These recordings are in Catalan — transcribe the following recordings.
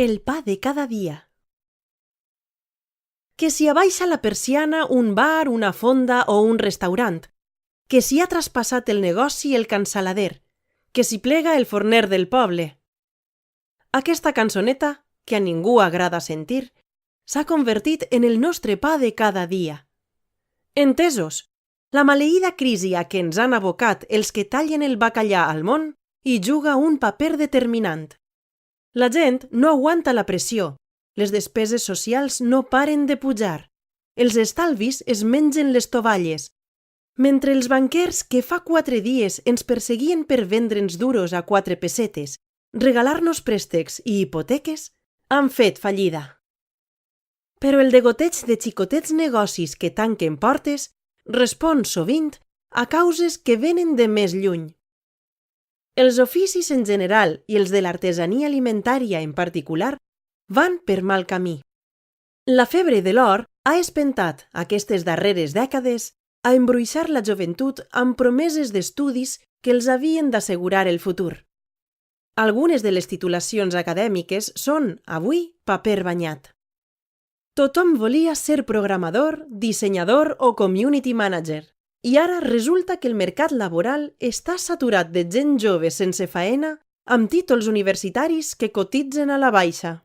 El pa de cada dia. Que si abaixa la persiana un bar, una fonda o un restaurant, que si ha traspassat el negoci el cansalader, que si plega el forner del poble. Aquesta cançoneta, que a ningú agrada sentir, s'ha convertit en el nostre pa de cada dia. Entesos, la maleïda crisi a què ens han abocat els que tallen el bacallà al món hi juga un paper determinant. La gent no aguanta la pressió, les despeses socials no paren de pujar, els estalvis es mengen les tovalles, mentre els banquers que fa 4 dies ens perseguien per vendre'ns duros a 4 pessetes, regalar-nos préstecs i hipoteques, han fet fallida. Però el degoteig de xicotets negocis que tanquen portes respon sovint a causes que venen de més lluny. Els oficis en general i els de l'artesania alimentària en particular van per mal camí. La febre de l'or ha espentat aquestes darreres dècades a embruixar la joventut amb promeses d'estudis que els havien d'assegurar el futur. Algunes de les titulacions acadèmiques són, avui, paper banyat. Tothom volia ser programador, dissenyador o community manager. I ara resulta que el mercat laboral està saturat de gent jove sense faena amb títols universitaris que cotitzen a la baixa.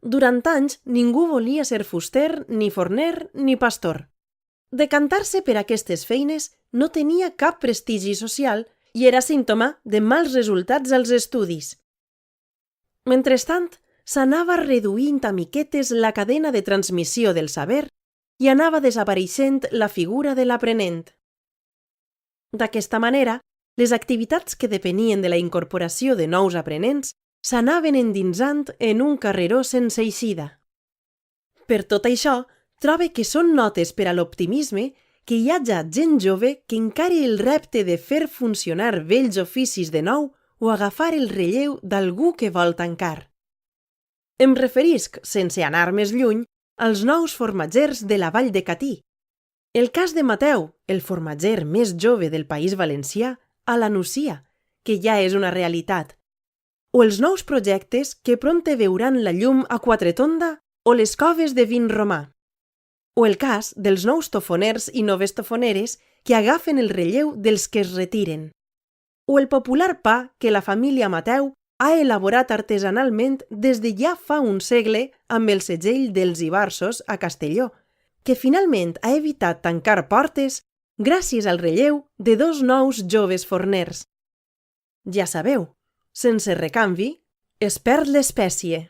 Durant anys ningú volia ser fuster, ni forner, ni pastor. Decantar-se per aquestes feines no tenia cap prestigi social i era símptoma de mals resultats als estudis. Mentrestant, s'anava reduint a miquetes la cadena de transmissió del saber i anava desapareixent la figura de l'aprenent. D'aquesta manera, les activitats que depenien de la incorporació de nous aprenents s'anaven endinsant en un carreró sense eixida. Per tot això, trobe que són notes per a l'optimisme que hi haja gent jove que encari el repte de fer funcionar vells oficis de nou o agafar el relleu d'algú que vol tancar. Em referisc, sense anar més lluny, als nous formatgers de la Vall de Catí. El cas de Mateu, el formatger més jove del País Valencià, a la Nucia, que ja és una realitat. O els nous projectes que prompte veuran la llum a Quatretonda o les coves de Vinromà. O el cas dels nous tofoners i noves tofoneres que agafen el relleu dels que es retiren. O el popular pa que la família Mateu ha elaborat artesanalment des de ja fa un segle amb el segell dels Ibarsos a Castelló, que finalment ha evitat tancar portes gràcies al relleu de 2 nous joves forners. Ja sabeu, sense recanvi es perd l'espècie.